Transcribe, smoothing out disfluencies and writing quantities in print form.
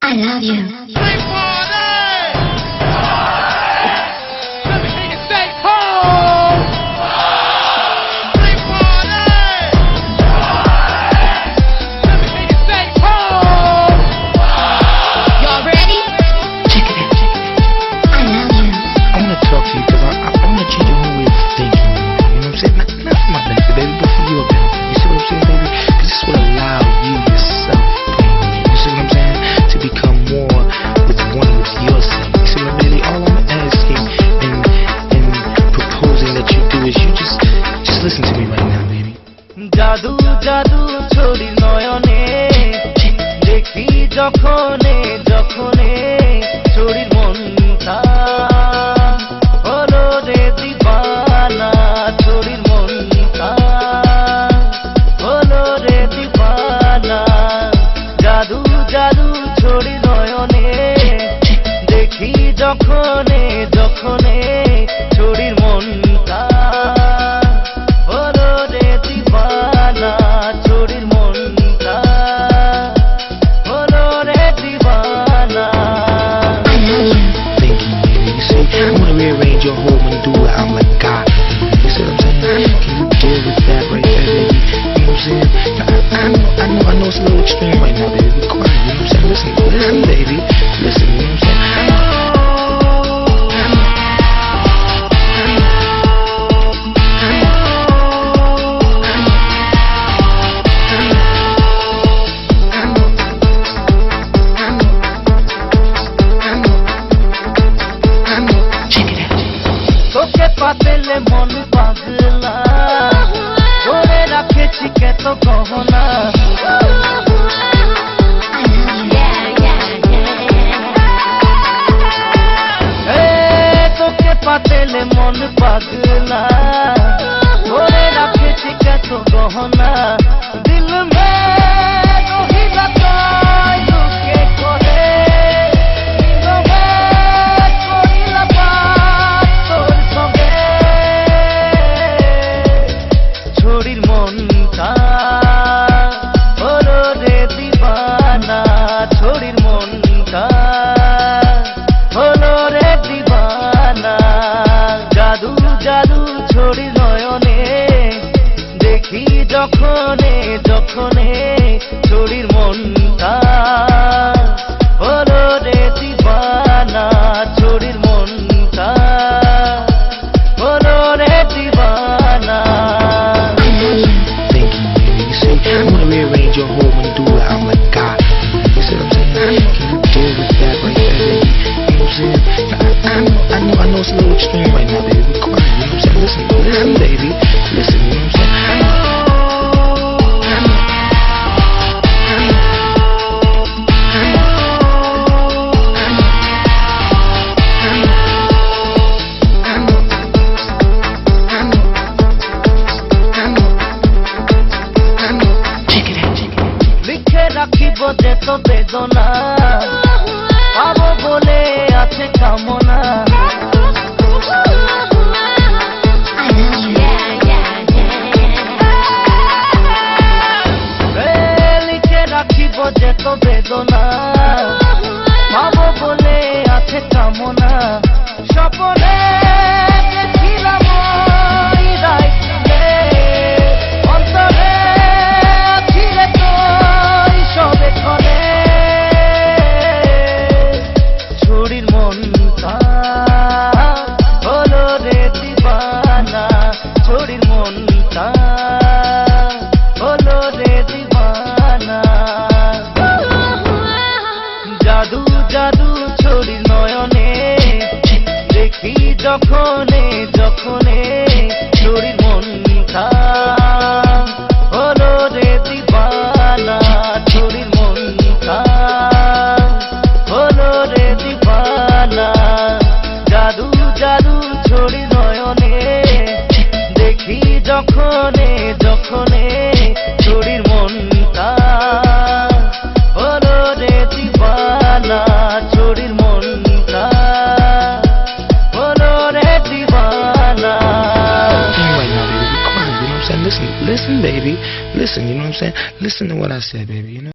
I love you. Big party! Let me hear you say home! Big party! Let me hear you say home! Y'all ready? Check it out. I love you. I want to talk to you because I want to change your whole way of thinking. You know what I'm saying? Not for my benefit, baby, but for your benefit. You see what I'm saying, baby? Because this will allow you yourself, baby. You see what I'm saying? To become more with one with yourself. You see what I'm saying? All I'm asking and proposing that you do is you just listen to me right now, baby. জাদু জাদু ছড়ি নয়নে দেখি যখনে যখনে ছড়ির মনটা হলো রে দিবানা ছড়ির মনটা হলো রে দিবানা জাদু জাদু ছড়ি নয়নে দেখি যখনে যখনে ছড়ির মনটা হলো রে দিবানা ছড়ির মনটা হলো রে দিবানা I love you. Thinking, baby. You see, I want to rearrange your whole medulla oblongata. You see what I'm saying? Can you deal with that right there, baby? You know what I'm saying? I know it's a little extreme right now, baby. Be quiet, you know what I'm saying? Listen, baby. Listen, you know what I'm saying? Check it out. তোকে পাতেলে মন পাগলা ধরে রাখেছি কত গহনা I love you. তোকে পাতেলে মন পাগলা ধরে রাখেছি কত গহনা দিল মে রহিলা তাই লুকে করে দিল মে করিলা বাত তোর সঙ্গে ছড়ির মনটা হলো রে দিবানা ছড়ির মনটা হলো রে দিবানা জাদু জাদু ছড়ি নয়নে দেখি যখনে যখনে ছড়ির মনটা হলো রে দিবানা ছড়ির মনটা হলো রে দিবানা I love you. Thinking, baby. You see, I want to rearrange your whole medulla oblongata. You see what I'm saying? Can you deal with that right there, baby? You know what I'm saying? I know it's a little extreme right now, baby. Be quiet, you know what I'm saying? Listen, baby. Listen, you know what I'm saying? Check it out. লিখে রাখিব যে তো বেদনা পাবো বলে আছে কামনা I love you. লিখে রাখিব যে তো বেদনা পাবো বলে আছে কামনা স্বপ্নে দেখিলাম ওই রাইতে অন্তরে আছিলে তোই সবে ক্ষণে ছড়ির মনটা হলো রে দিবানা ছড়ির মনটা হলো রে দিবানা জাদু জাদু ছড়ির নয়নে দেখি যখনে যখনে ছড়ির মনটা হলো রে দিবানা ছড়ির মনটা হলো রে দিবানা জাদু জাদু ছড়ি নয়নে দেখি যখনে যখনে ছড়ির মনটা হলো রে দিবানা ছড়ির মনটা হলো রে দিবানা Right now, baby. Be quiet, you know what I'm saying? Listen, baby. Listen, you know what I'm saying? Listen to what I said, baby, you know?